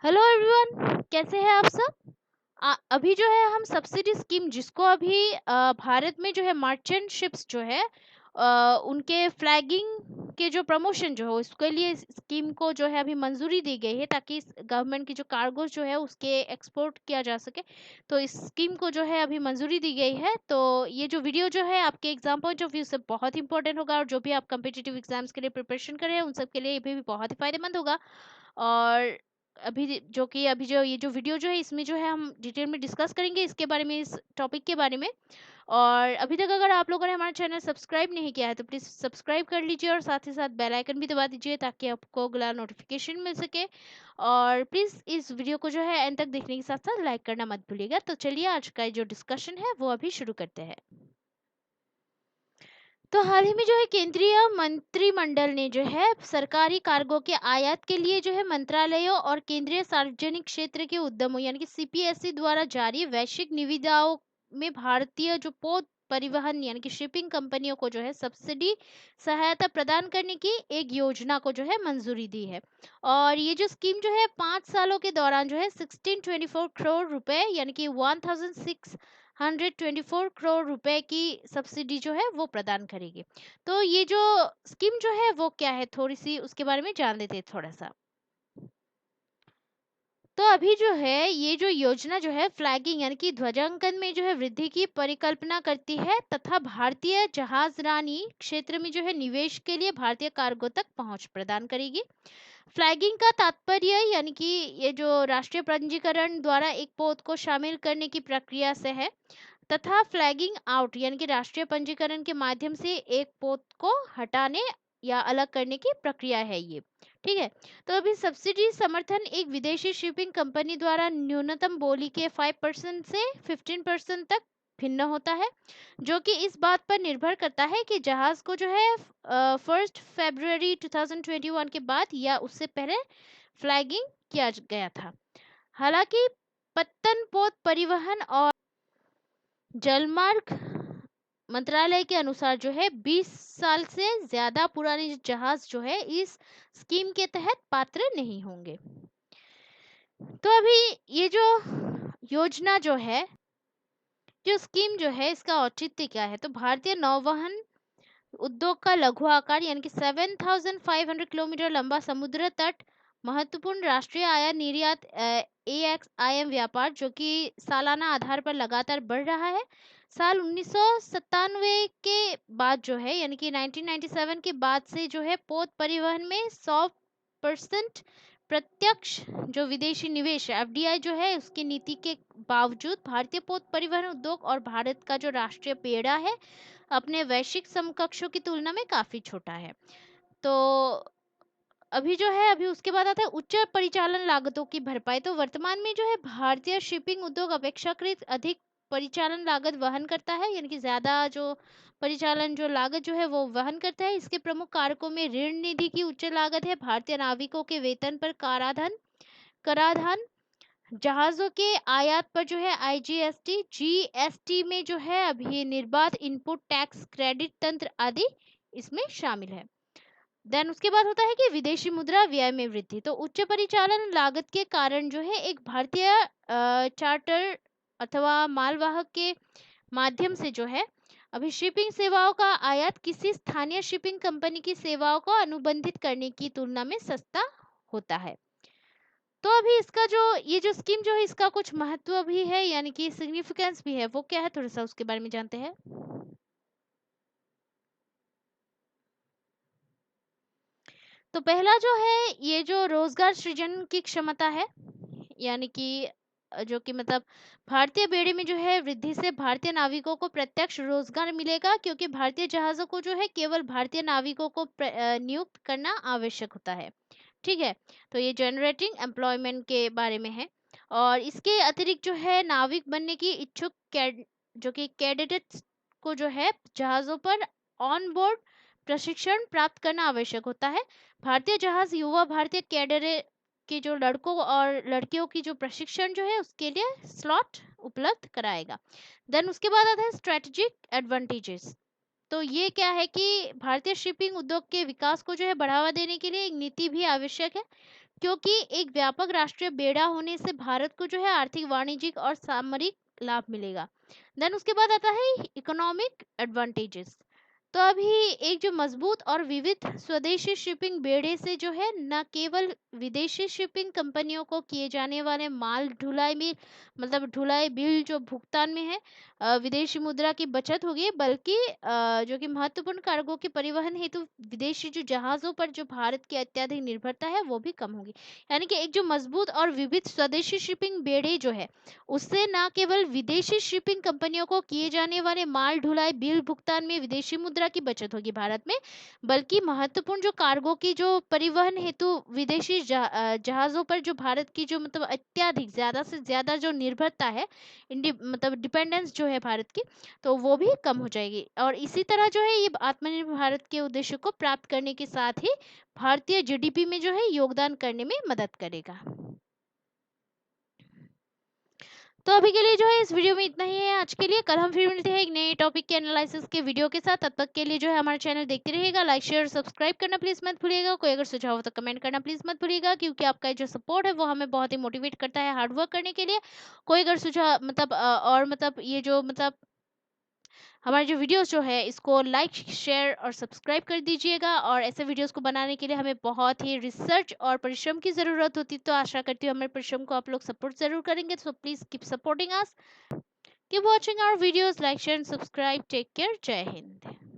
Hello everyone, कैसे हैं आप सब। अभी जो है हम सब्सिडी स्कीम जिसको अभी भारत में जो है मर्चेंट शिप्स जो है उनके फ्लैगिंग के जो प्रमोशन जो है उसके लिए इस स्कीम को जो है अभी मंजूरी दी गई है ताकि इस गवर्नमेंट की जो कार्गोज जो है उसके एक्सपोर्ट किया जा सके। तो इस स्कीम को जो है अभी मंजूरी दी गई है। तो ये जो वीडियो जो है आपके एग्जाम पॉइंट ऑफ व्यू से बहुत इंपॉर्टेंट होगा और जो भी आप कम्पिटिटिव एग्जाम्स के लिए प्रिपरेशन कर रहे हैं उन सब के लिए ये भी बहुत ही फायदेमंद होगा। और अभी जो ये जो वीडियो जो है इसमें जो है हम डिटेल में डिस्कस करेंगे इसके बारे में, इस टॉपिक के बारे में। और अभी तक अगर आप लोगों ने हमारा चैनल सब्सक्राइब नहीं किया है तो प्लीज़ सब्सक्राइब कर लीजिए और साथ ही साथ बेल आइकन भी दबा दीजिए ताकि आपको अगला नोटिफिकेशन मिल सके। और प्लीज़ इस वीडियो को जो है एंड तक देखने के साथ साथ लाइक करना मत भूलिएगा। तो चलिए आज का जो डिस्कशन है वो अभी शुरू करते हैं। तो हाल ही में जो है केंद्रीय मंत्रिमंडल ने जो है सरकारी कार्गो के आयात के लिए जो है मंत्रालयों और केंद्रीय सार्वजनिक क्षेत्र के उद्यमों यानी कि सीपीएसई द्वारा जारी वैश्विक निविदाओं में भारतीय जो पोत परिवहन यानी कि शिपिंग कंपनियों को जो है सब्सिडी सहायता प्रदान करने की एक योजना को जो है मंजूरी दी है। और ये जो स्कीम जो है 5 सालों के दौरान जो है 1624 करोड़ रुपए यानी कि 1624 करोड़ रुपए की सब्सिडी जो है वो प्रदान करेगी। तो ये जो स्कीम जो है वो क्या है, थोड़ी सी उसके बारे में जान लेते हैं थोड़ा सा। तो अभी जो है ये जो योजना जो है फ्लैगिंग यानी कि ध्वजांकन में जो है वृद्धि की परिकल्पना करती है तथा भारतीय जहाजरानी क्षेत्र में जो है निवेश के लिए भारतीय कार्गो तक पहुंच प्रदान करेगी। फ्लैगिंग का तात्पर्य यानी कि ये जो राष्ट्रीय पंजीकरण द्वारा एक पोत को शामिल करने की प्रक्रिया से है तथा फ्लैगिंग आउट यानी कि राष्ट्रीय पंजीकरण के माध्यम से एक पोत को हटाने या अलग करने की प्रक्रिया है ये। ठीक है। तो अभी सब्सिडी समर्थन एक विदेशी शिपिंग कंपनी द्वारा न्यूनतम बोली के 5% से 15% तक भिन्न होता है, जो कि इस बात पर निर्भर करता है कि जहाज को जो है 1 फरवरी 2021 के बाद या उससे पहले फ्लैगिंग किया गया था। हालांकि पत्तन पोत परिवहन और जलमार्ग मंत्रालय के अनुसार जो है 20 साल से ज्यादा पुराने जहाज जो है इस स्कीम के तहत पात्र नहीं होंगे। तो अभी ये जो योजना जो है, जो स्कीम जो है इसका औचित्य क्या है, तो भारतीय नौवहन उद्योग का लघु आकार यानी कि 7,500 किलोमीटर लंबा समुद्र तट, महत्वपूर्ण राष्ट्रीय आयात निर्यात AXIM व्यापार जो कि सालाना आधार पर लगातार बढ़ रहा है। साल 1997 के बाद जो है यानी कि 1997 के बाद से जो है पोत परिवहन में 100% प्रत्यक्ष जो विदेशी निवेश FDI जो है उसकी नीति के बावजूद भारतीय पोत परिवहन उद्योग और भारत का जो राष्ट्रीय बेड़ा है अपने वैश्विक समकक्षों की तुलना में काफी छोटा है। तो अभी जो है अभी उसके बाद आता है उच्च परिचालन लागतों की भरपाई। तो वर्तमान में जो है भारतीय शिपिंग उद्योग अपेक्षाकृत अधिक परिचालन लागत वहन करता है यानी कि ज्यादा जो परिचालन जो लागत जो है वो वहन करता है। इसके प्रमुख कारकों में ऋण निधि की उच्च लागत है, भारतीय नाविकों के वेतन पर कराधान, जहाजों के आयात पर जो है IGST, GST में जो है अभी निर्बाध इनपुट टैक्स क्रेडिट तंत्र आदि इसमें शामिल है। देन उसके बाद होता है कि विदेशी मुद्रा व्यय में वृद्धि। तो उच्च परिचालन लागत के कारण जो है एक भारतीय चार्टर अथवा मालवाहक के माध्यम से जो है अभी शिपिंग सेवाओं का आयात किसी स्थानीय शिपिंग कंपनी की सेवाओं को अनुबंधित करने की तुलना में सस्ता होता है। तो अभी इसका जो ये जो स्कीम जो है इसका कुछ महत्व भी है यानी कि सिग्निफिकेंस भी है, वो क्या है थोड़ा सा उसके बारे में जानते हैं। तो पहला जो है ये जो रोजगार सृजन की क्षमता है यानी कि जो कि मतलब भारतीय बेड़े में जो है वृद्धि से भारतीय नाविकों को प्रत्यक्ष रोजगार मिलेगा क्योंकि भारतीय जहाजों को जो है केवल भारतीय नाविकों को नियुक्त करना आवश्यक होता है। ठीक है। तो ये जनरेटिंग एम्प्लॉयमेंट के बारे में है। और इसके अतिरिक्त जो है नाविक बनने की इच्छुक जो कि कैडेट्स को जो है जहाजों पर ऑन बोर्ड प्रशिक्षण प्राप्त करना आवश्यक होता है। भारतीय जहाज युवा भारतीय कैडर के जो लड़कों और लड़कियों की जो प्रशिक्षण जो है उसके लिए स्लॉट उपलब्ध कराएगा। देन उसके बाद आता है स्ट्रेटेजिक एडवांटेजेस। तो ये क्या है कि भारतीय शिपिंग उद्योग के विकास को जो है बढ़ावा देने के लिए एक नीति भी आवश्यक है। क्योंकि एक व्यापक राष्ट्रीय बेड़ा होने से भारत को जो है आर्थिक, वाणिज्यिक और सामरिक लाभ मिलेगा। देन उसके बाद आता है इकोनॉमिक एडवांटेजेस। तो अभी एक जो मजबूत और विविध स्वदेशी शिपिंग बेड़े से जो है न केवल विदेशी शिपिंग कंपनियों को किए जाने वाले माल ढुलाई में, मतलब ढुलाई बिल जो भुगतान में है, विदेशी मुद्रा की बचत होगी, बल्कि जो कि महत्वपूर्ण कार्गो के परिवहन हेतु विदेशी जो जहाजों पर जो भारत की अत्यधिक निर्भरता है वो भी कम होगी। यानी कि एक जो मजबूत और विविध स्वदेशी शिपिंग बेड़े जो है उससे न केवल विदेशी शिपिंग कंपनियों को किए जाने वाले माल ढुलाई बिल भुगतान में विदेशी मुद्रा की बचत होगी भारत में, बल्कि महत्वपूर्ण जो कार्गो की जो परिवहन हेतु विदेशी जहाजों पर जो भारत की जो मतलब अत्यधिक ज्यादा से ज्यादा जो निर्भरता है, मतलब डिपेंडेंस जो है भारत की, तो वो भी कम हो जाएगी। और इसी तरह जो है ये आत्मनिर्भर भारत के उद्देश्य को प्राप्त करने के साथ ही भारतीय जीडीपी में जो है योगदान करने में मदद करेगा। तो अभी के लिए जो है इस वीडियो में इतना ही है आज के लिए। कल हम फिर मिलते हैं एक नए टॉपिक के एनालिसिस के वीडियो के साथ। तब तक के लिए जो है हमारा चैनल देखते रहिएगा, लाइक शेयर सब्सक्राइब करना प्लीज मत भूलिएगा। कोई अगर सुझाव हो तो कमेंट करना प्लीज मत भूलिएगा, क्योंकि आपका जो सपोर्ट है वो हमें बहुत ही मोटिवेट करता है हार्ड वर्क करने के लिए। कोई अगर सुझाव मतलब और मतलब ये जो मतलब हमारे जो वीडियोस जो है इसको लाइक शेयर और सब्सक्राइब कर दीजिएगा। और ऐसे वीडियोस को बनाने के लिए हमें बहुत ही रिसर्च और परिश्रम की ज़रूरत होती, तो आशा करती हूँ हमारे परिश्रम को आप लोग सपोर्ट ज़रूर करेंगे। So please keep supporting us, keep watching our videos, like share and subscribe. Take care, जय हिंद।